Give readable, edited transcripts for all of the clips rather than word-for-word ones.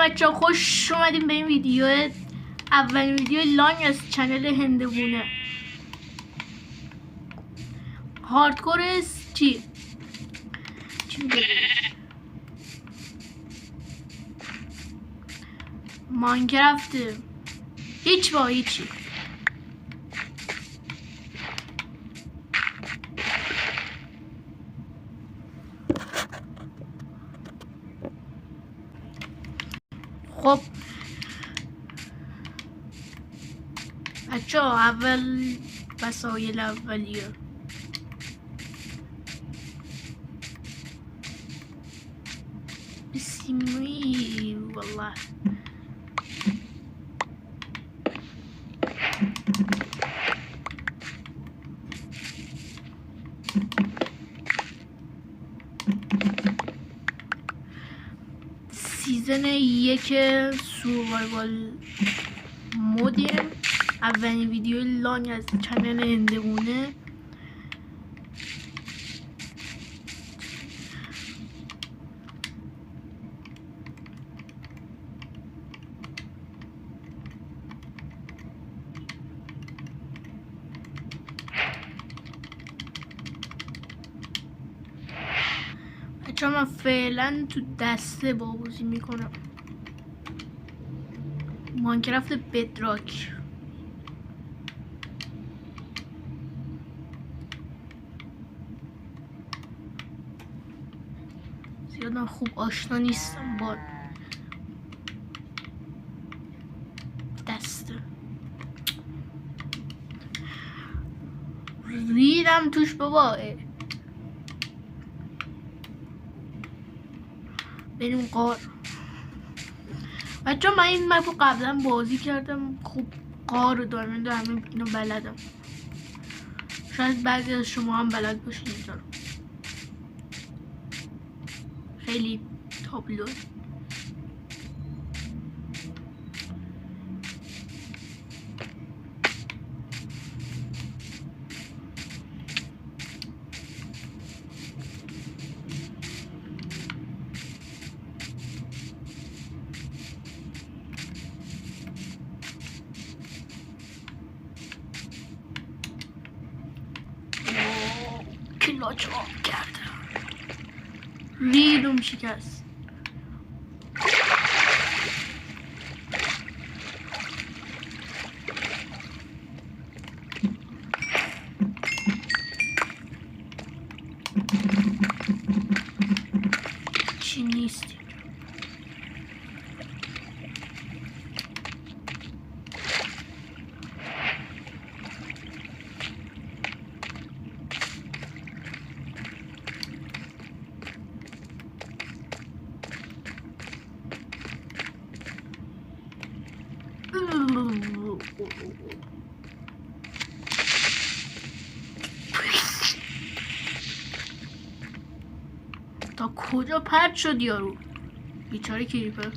بچه ها، خوش اومدیم به این ویدیو. اولین ویدیو لانگ از چنل هندوونه. هاردکور چی ماینکرافت هیچی. خب بچه ها، اول وسایل اولیه. بسیمی والله سیزن 1 سوروایوال مودیم. اولین ویدیو لانگ از چنل هندوونه. بچه من فعلا تو دسته بازی میکنم ماینکرافت بدراک. زیادم خوب آشنا نیستم با دسته. ریدم توش بابا. بریم قار. بچه من این مپو قبلا بازی کردم. خوب قار و دایموند همه اینو بلدم. شاید بعضی از شما هم بلد باشین اینجا رو. خیلی تابلو. کلاچ آب کردم. ریدم شکست. چی نیستی تا کجا پرت شد یارو؟ بیچاره کریپر.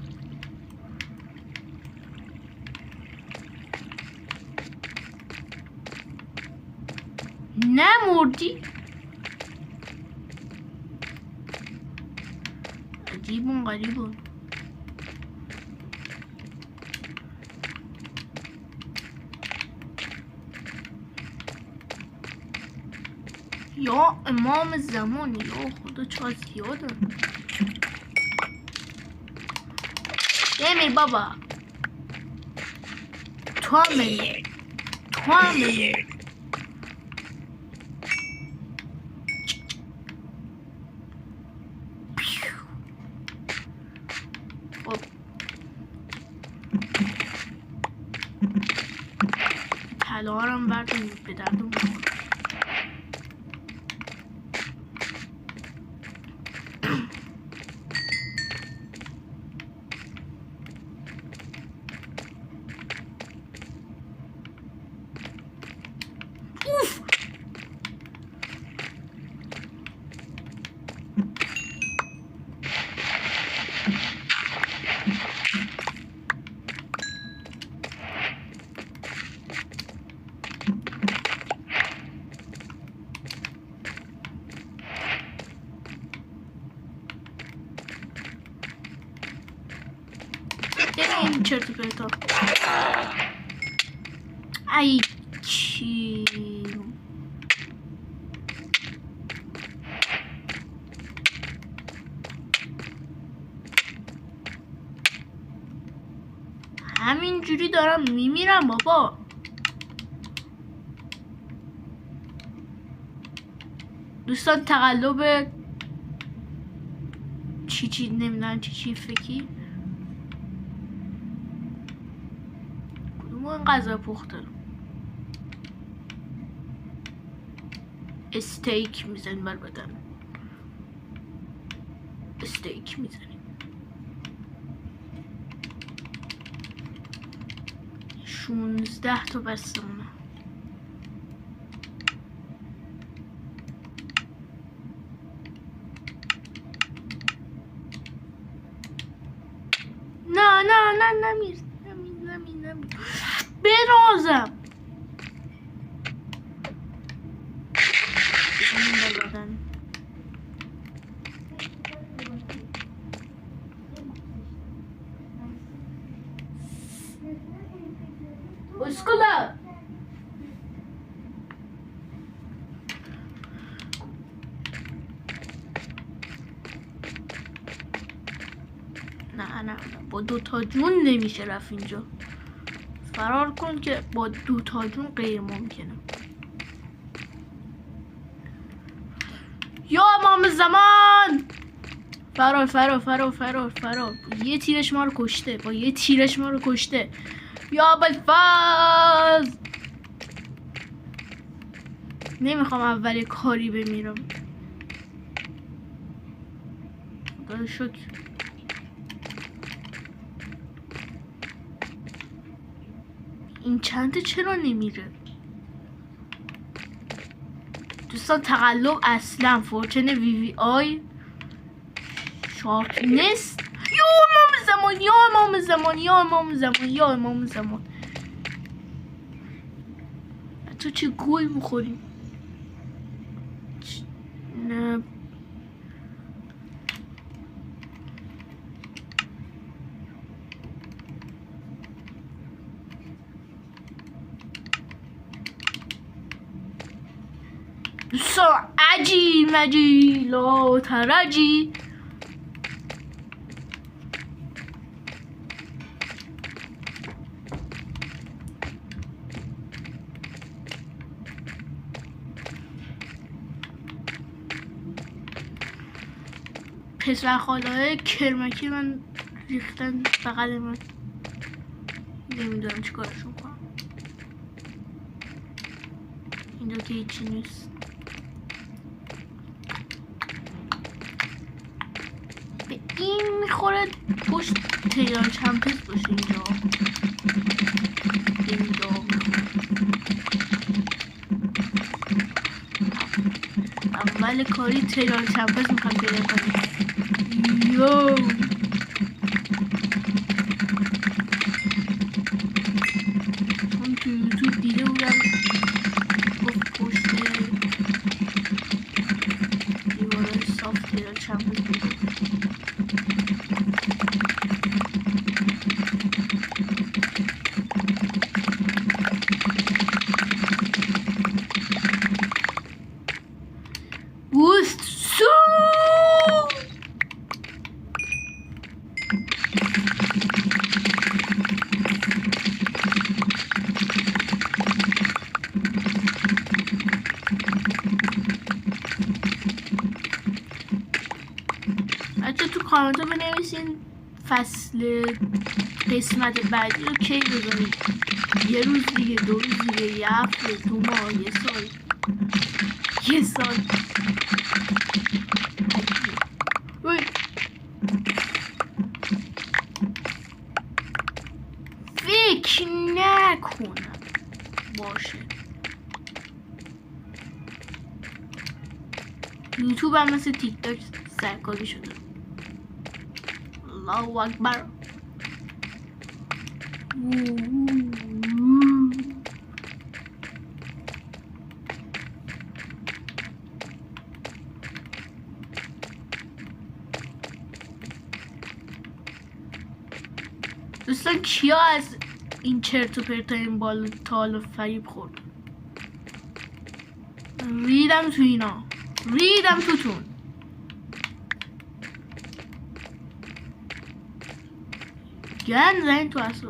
نمردی؟ عجیبون غریبون. یا امام زمان، یا خدا چقدر زیاده. بمیر بابا. تو هم بمیر. خب طلاهارم برداریم به دردم بخور. این چرت و پرتا. ای چی همینجوری دارم میمیرم بابا. دوستان تقلب چی نمیدونم چی فکی. کدوم این غذا پخته؟ استیک میزنیم بر بدن. استیک میزنیم. 16 تا بستمونه. نه نمیر برازم. اسکولا نه با 2 تا جون نمیشه رفت اینجا. فرار کن که با 2 تا جون غیر ممکنه. یا امام زمان فرار. یه تیرش ما رو کشته. یا ابوالفضل نمیخوام اول کاری بمیرم. خدا شکر. این چنده چرا نمیره؟ دوستان تقلب اصلا فورچن وی آی شارپنس. یا امام زمان تو چه گوی میخوریم؟ نه دوستان عجی لا ترجی. پسر خاله کرمکی من ریختن بغل من. نمیدونم چی کارشون کنم. اینجا که هیچی نیست. به این میخوره پشت تیران چمپس باشه اینجا. اول کاری تیران چمپس میخوام پیدا کنیم. یو چون تو یوتیوب دیده بودم گفت پشت دیوارای صاف تیران چمپس پیدا وست سو. بچه تو کامنت ها بنویسین فصل قسمت بعدی رو کی بذارید. یه روز دیگه، 2 روز دیگه، یه هفته، 2 ماه، یه سال. فکر نکنم باشه. یوتیوب هم مثل تیک تاک سرکاری شده. الله اکبر. دوستان کیا از این چرت و پرتا این تال فریب خورد؟ ریدم تو اینا، ریدم توتون. گند زنین تو اصلا.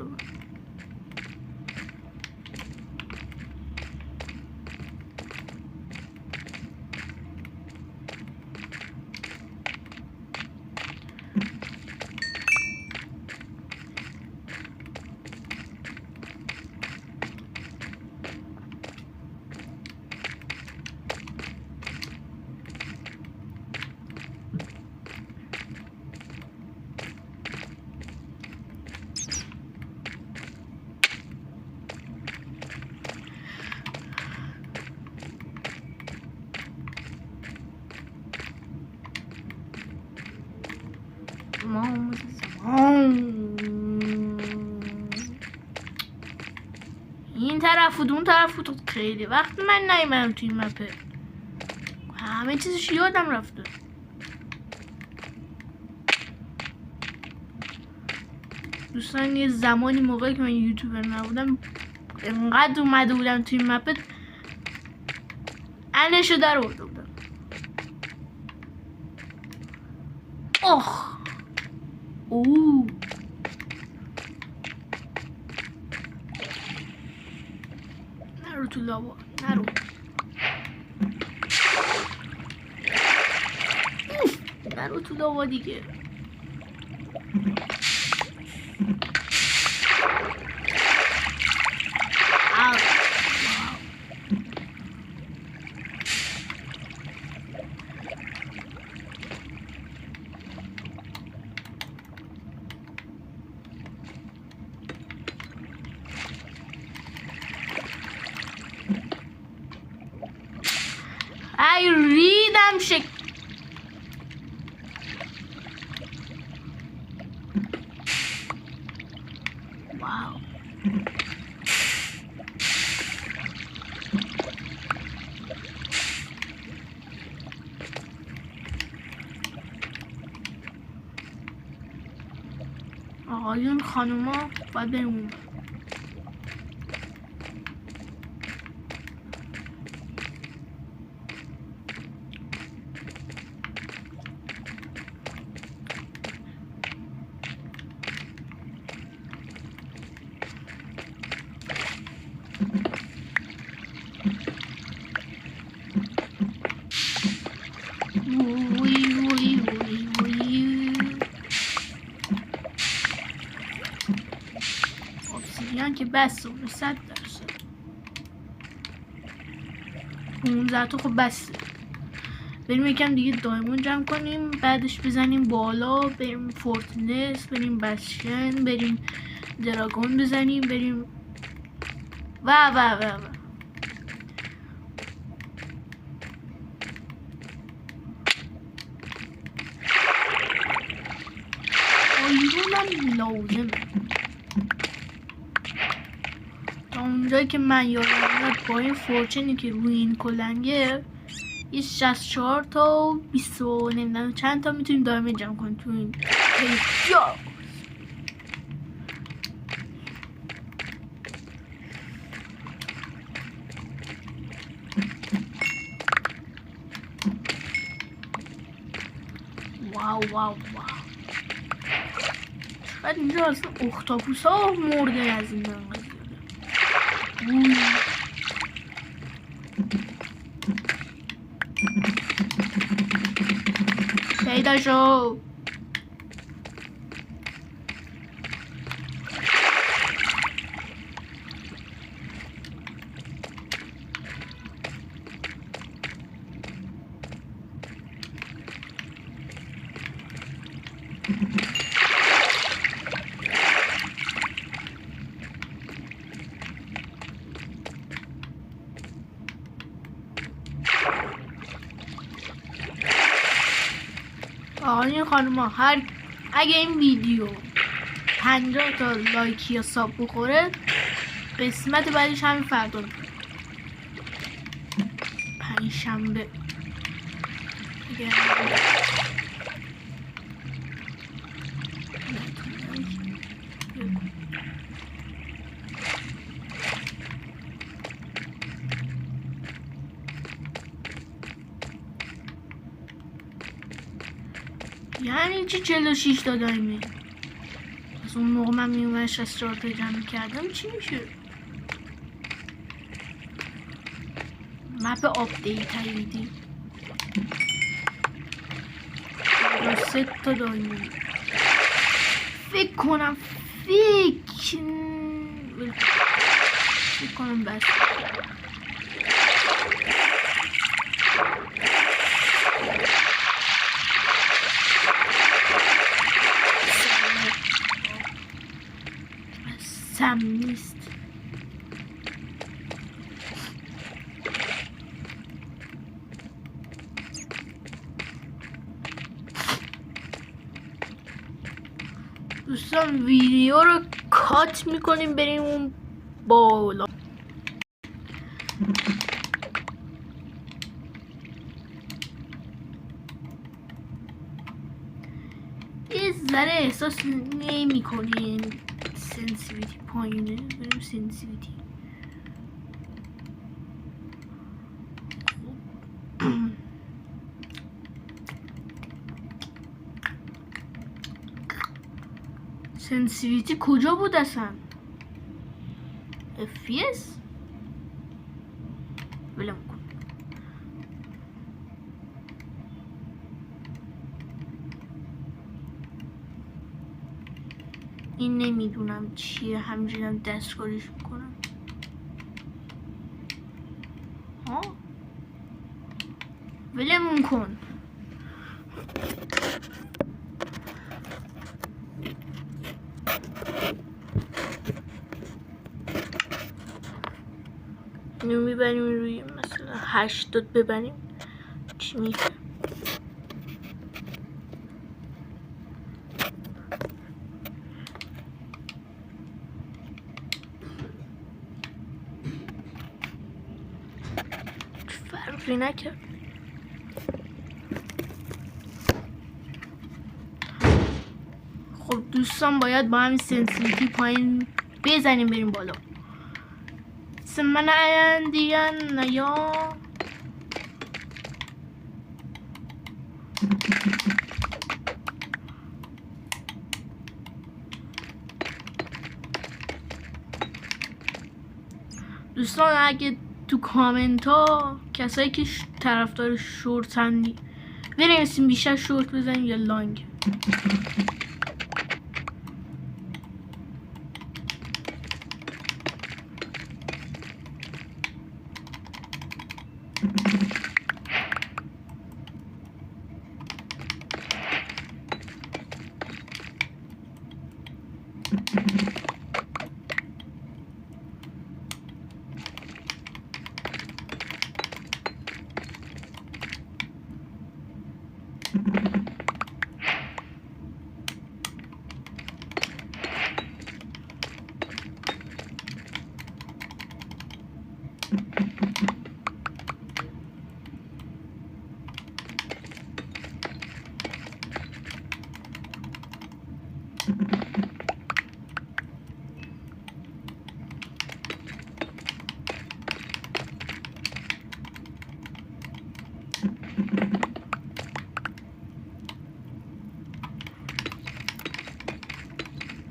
این طرف بود اون طرف بود. خیلی وقت من نیومدم توی این مپه، همه چیزش یادم رفته. دوستان یه زمانی موقعی که من یوتیوبر نبودم انقدر اومده بودم توی این مپه انشو در آورده بودم. اوه اوه نرو تو لاوا، نرو. نرو تو لاوا دیگه. ای ریدم شک. واو آقایون خانوما باید بریم اون. obsidian که بسته 100%. 15 تا خب بسته. بریم یکم دیگه دایموند جمع کنیم، بعدش بزنیم بالا، بریم فورتنس، بریم بسشن، بریم دراگون بزنیم، بریم و آیرونم لازمه. تا اونجایی که من یادم با این فورچنی که روی این کلنگه یه 64 تا و 20 و نمیدونم چند تا میتونیم دایموند جمع کنیم تو این یا واو بعد اینجا اصلا اختاپوس ها مرده از این قضیه. پیدا شو. آقایون خانوما اگه این ویدیو 50 تا لایک یا ساب بخوره قسمت بعدش همین فردا پنجشنبه همین چی 46 تا دایمه. از اون موقع من میومد 64 تا جمع کردم چی میشه؟ مپ آپدیت تاییدی 3 تا دایمه. فکر کنم بس سم نیست. دوستان ویدیو رو کات میکنیم بریم اون بالا. یه ذره احساس نمی کنیم سنسیویتی پایینه. بریم سنسیویتی. سنسیویتی کجا بود اصلا؟ FPS ولم کن. این نمیدونم چیه، همینجوریم دستکاریش میکنم. ها ولم کن. اینو میبریم روی مثلا 80 ببریم چی میشه؟ فرقی نکرد. خب دوستان باید با همین سنسیتیویتی پایین بزنیم بریم بالا. من اندیان نیا دوستان اگه تو کامنت ها کسایی که طرفدار شورتن بنویسین بیشتر شورت بزنیم یا لانگ.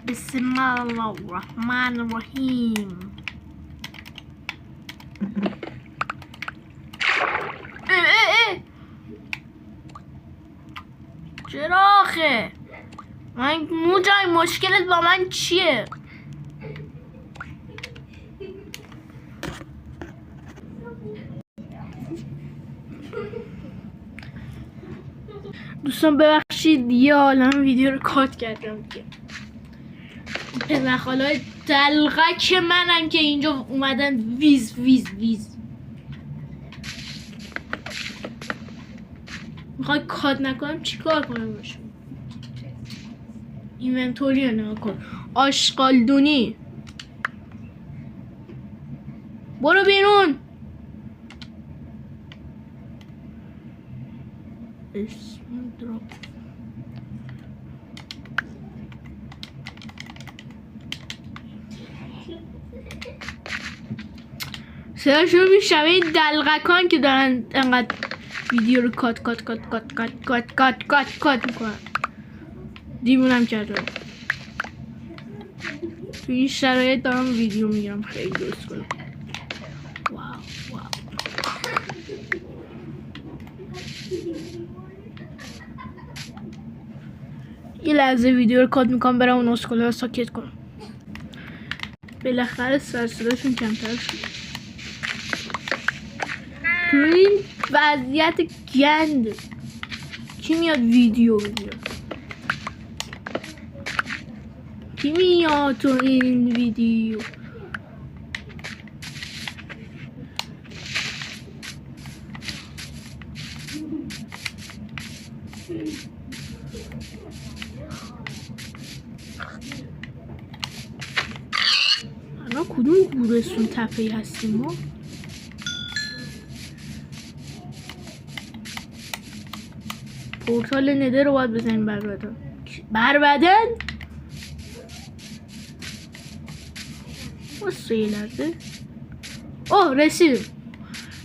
بسم الله الرحمن الرحیم. چرا آخه من موجای مشکلت با من چیه؟ دوستان ببخشید یه عالم ویدیو رو کات کردم دیگه. پدرخالای دلغک منن که اینجا اومدن ویز ویز ویز. میخوای کات نکنم چیکار کنم باشم؟ اینونتوری رو نگاه کن. آشغالدونی برو بیرون. اسم دراپ صداشون میشنوه این دلغکان که دارن انقدر ویدیو رو کات میکنن. دیوونم کرده. تو این شرایط دارم ویدیو میگیرم، خیلی دوست کنم. واو واو. یه لحظه ویدیو رو کات میکنم برم اون اسکولا رو ساکت کنم. بالاخره سرصداشون کمتر شد. تو این وضعیت گند کی میاد ویدیو بگیره؟ کی میاد تو این ویدیو؟ الان کدوم گورستون تپه‌ای هستیم ما؟ پورتال نده رو باید بزنیم بربدن. بربدن؟ بسه یه لحظه. اوه رسیدیم.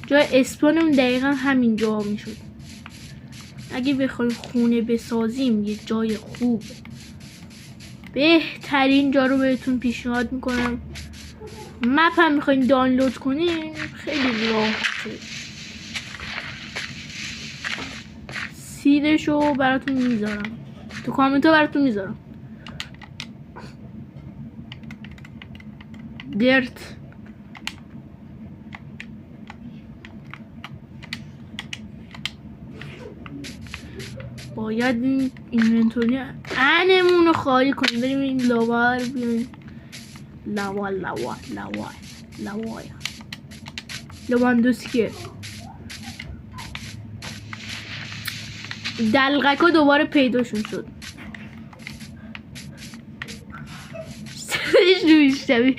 جای اسپانم دقیقا همین جا میشد. اگه بخوایم خونه بسازیم یه جای خوب، بهترین جا رو بهتون پیشنهاد میکنم. مپ هم میخواین دانلود کنین خیلی راحته. سیدشو براتون میذارم تو کامنت ها، براتون میذارم. درت باید این اینونتوری انمون رو خالی کنیم، بریم این لاوا رو بیاریم. لاوا لواندوسکیه. دلغک ها دوباره پیداشون شد. سرش رو بیشتبی.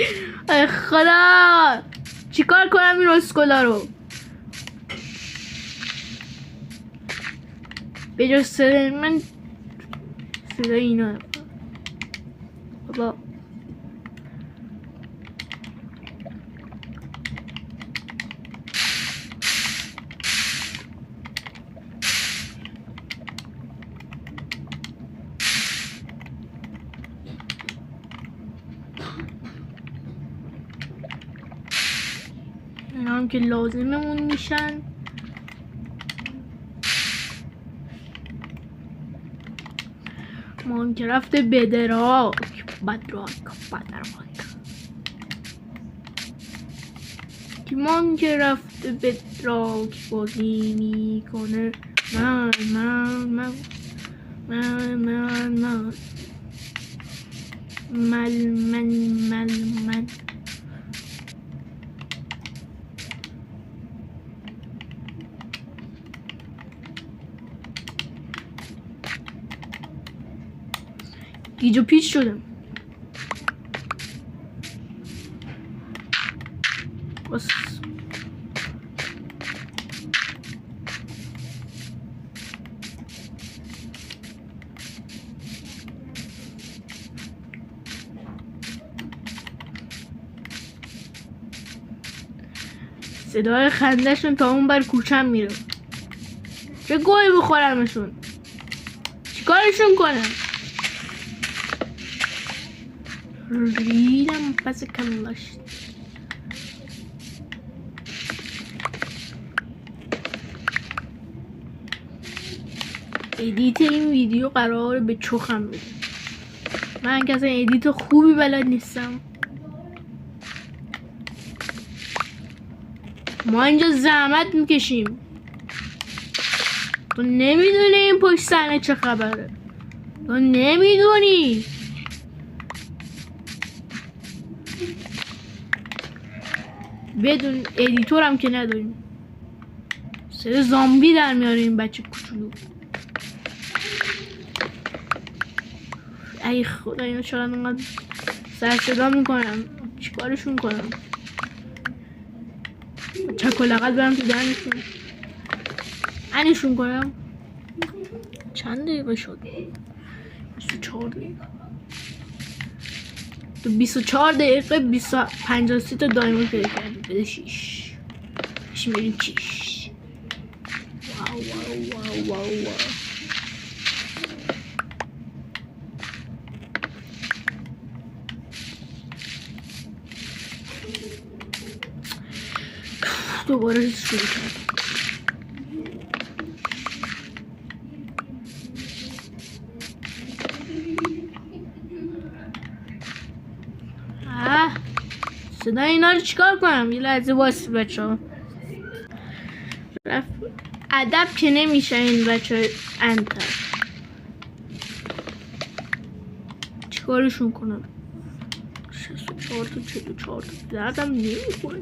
ای خدا چیکار کنم این اسکولا رو؟ به جز صدای من صدای اینا بابا. اینا هم که لازممون میشن. ماینکرافت بدراک که ماینکرافت بدراک بازی میکنه. من گیج و پیچ شدم. بس صدای خندهشون تا اون بر کوچم میره. چه گوی بخورمشون؟ چیکارشون کنم؟ ریدم پس کلاش. ادیت این ویدیو قراره به چخم بده. من که اصلا ادیت خوبی بلد نیستم. ما اینجا زحمت میکشیم، تو نمیدونی این پشت صحنه چه خبره. تو نمیدونی. بدون ادیتورم که نداریم. سر زامبی در میاره این بچه کوچولو. ای خدا اینا چرا انقدر سر صدا میکنم؟ چیکارشون کنم؟ چک و لغت برم تو دهنشون انشون کنم. چند دقیقه شد؟ 24 دقیقه. تو 24 دقیقه 53 تا دایموند پیدا کردی. بده 6 میریم چیش. واو واو واو واو واو. دوباره شروع کرد. صدا اینا رو چیکار کنم؟ یه لحظه واسه بچه‌ها. ادب که نمیشه این بچه انتر. چیکارشون کنم؟ 64 تا 44 تا دردم نمیخوره.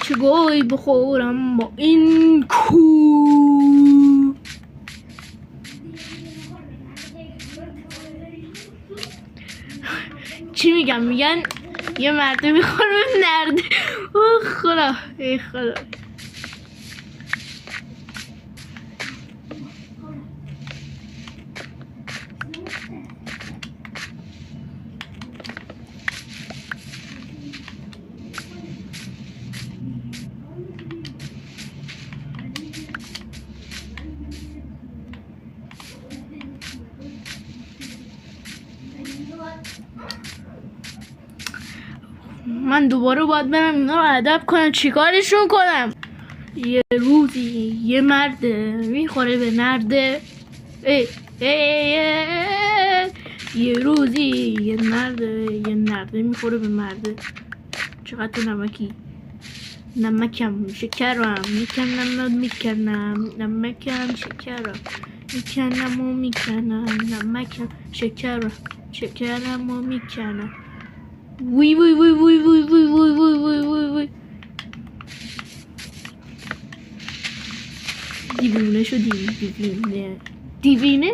چه گویی بخورم با این کو. چی میگم؟ میگن یه مرده میخوره به نرده. اوه خدا، ای خدا. من دوباره باید برم اینا رو ادب کنم. چیکارشون کنم؟ یه روزی یه مرد میخوره به نرده. یه روزی یه نرده میخوره به مرده. چقدر تو نمکی؟ نمکم شکرم میکنم نمکم شکرم میکنم و میکنم نمکم شکرم و میکنم. وی وی وی وی وی وی وی وی وی وی وی. دیوونه شدی. دیوینه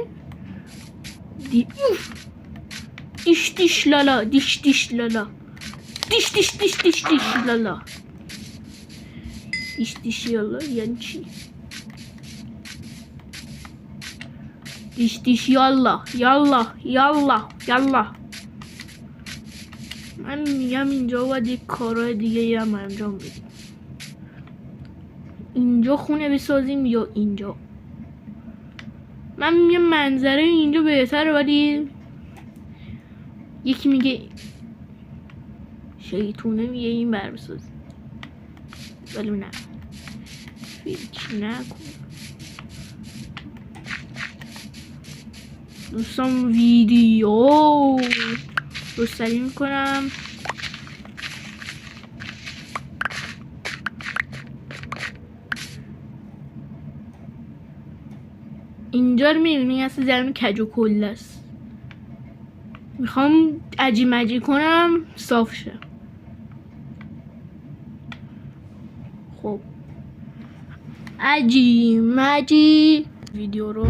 دیش دیش لالا دیش دیش لالا دیش دیش دیش دیش دیش لالا دیش دیش لالا یعنی چی؟ دیش دیش یالا یالا یالا یالا. من میگم اینجا باید یک کارهای دیگه هم انجام بدیم. اینجا خونه بسازیم یا اینجا. من میگم منظره اینجا بهتره، ولی یکی میگه شیطونه میگه این بر بسازیم. ولی نه، فکر نکن دوستان. ویدیو رو سریع میکنم. اینجا رو میبینی اصلا زمین کج و کله است. میخوام عجی مجی کنم صاف شه. خب عجی مجی ویدیو رو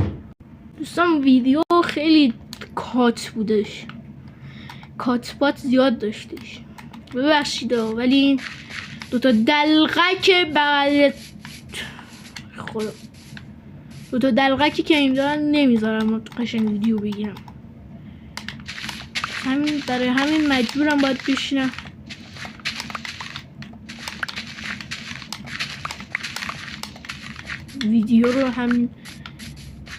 دوستان. ویدیو خیلی کات بودش، کاتپات زیاد داشتش، ببخشید ولی دوتا دلغک بغل خدا، دوتا دلغکی که اینجا نمیذارم قشنگ ویدیو بگیرم. همین برای همین مجبورم باید بشینم ویدیو رو همین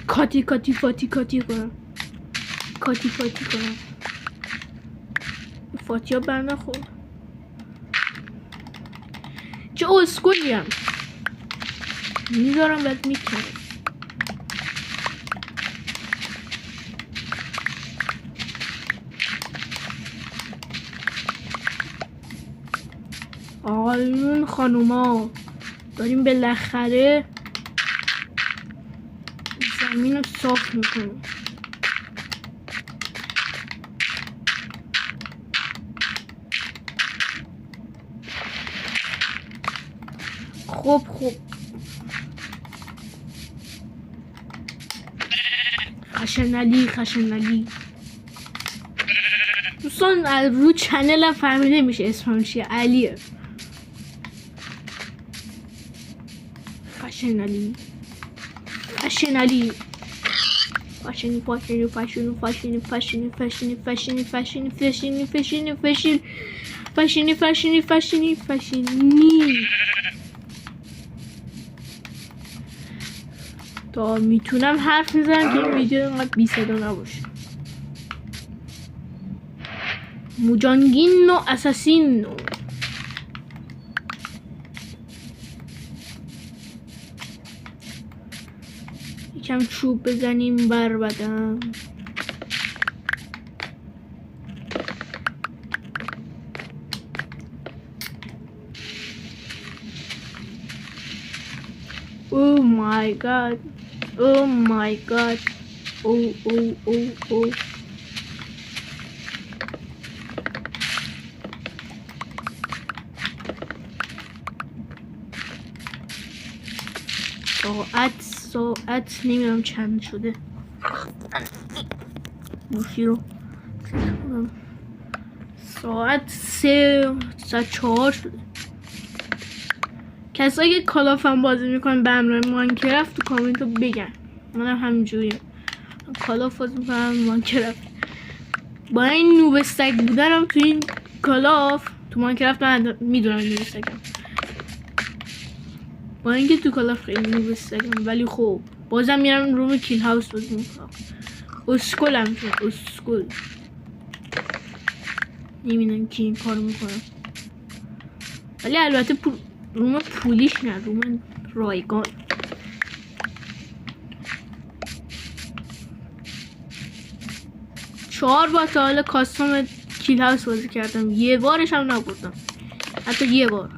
کاتی کنم. فاتیا بر نخور. چه اسکولیم میذارم بعد میکنم. آقایون خانوما داریم بالاخره زمین رو صاف میکنیم. خب خشنالی دوستان. رو چنلم فهمیده میشه اسمم چیه. علیه خشنالی فشنی تا میتونم حرف میزنم که این ویدیو اینقدر بی صدا نباشه. موجانگینو اساسینو یکم چوب بزنیم بر بدن. Oh my god. Oh my god. Oh. ساعت نمیدونم چند شده. گوشی رو ساعت 3:04 شده. کسایی که کالاف هم بازی میکنن به همراه ماینکرافت تو کامنت رو بگن. منم همینجوریم، کالاف بازی میکنم ماینکرافت. با این نوب استک بودنم تو این کالاف، تو ماینکرافت من میدونم نوب استکم، با اینکه تو کالاف خیلی نوب استکم، ولی خب بازم میرم روم کیل هاوس بازی میکنم. اسکلم چون اسکل نمیدونم کی این کارو میکنم، ولی البته روم پولیش نه، روم رایگان. چهار بار تا حالا کاستوم کیل هاوس بازی کردم، یه بارش هم نبردم، حتی یه بار.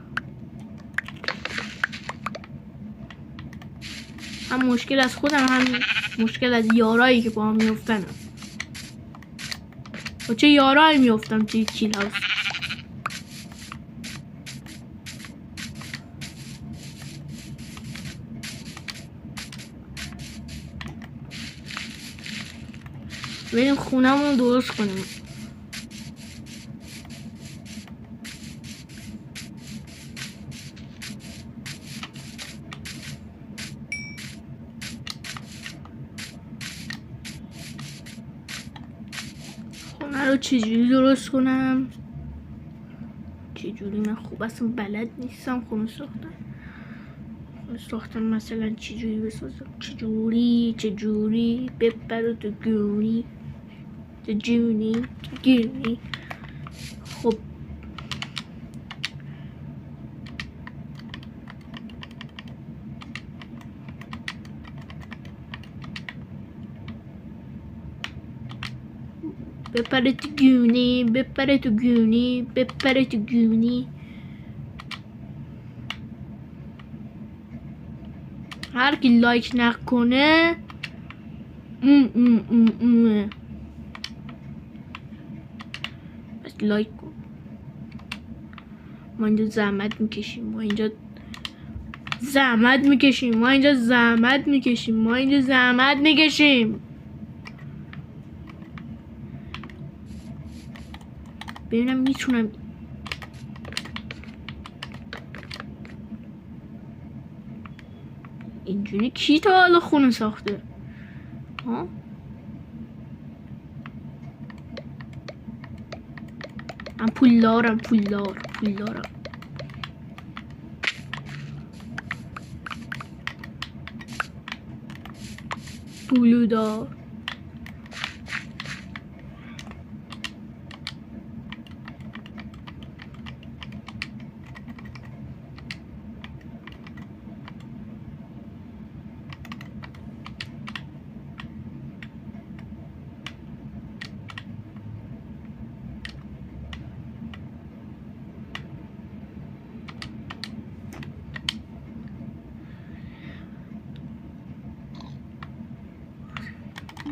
هم مشکل از خودم، هم مشکل از یارایی که با هم میفتنم. با چه یارایی میفتم توی کیل هاوس؟ بریم خونمون درست کنیم. خونه رو چجوری درست کنم؟ چجوری؟ من خوب اصلا بلد نیستم خونه ساختن مثلا چجوری بسازم، چجوری بپر تو گونی چجونی. خب بپر تو گونی. هر کی لایک نکنه بس لایک کن. ما اینجا زحمت میکشیم، ما اینجا زحمت میکشیم. ببینم میتونم اینجوری. کی تا حالا خونه ساخته؟ ها؟ من پولدارم. پولدار.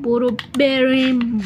برو بریم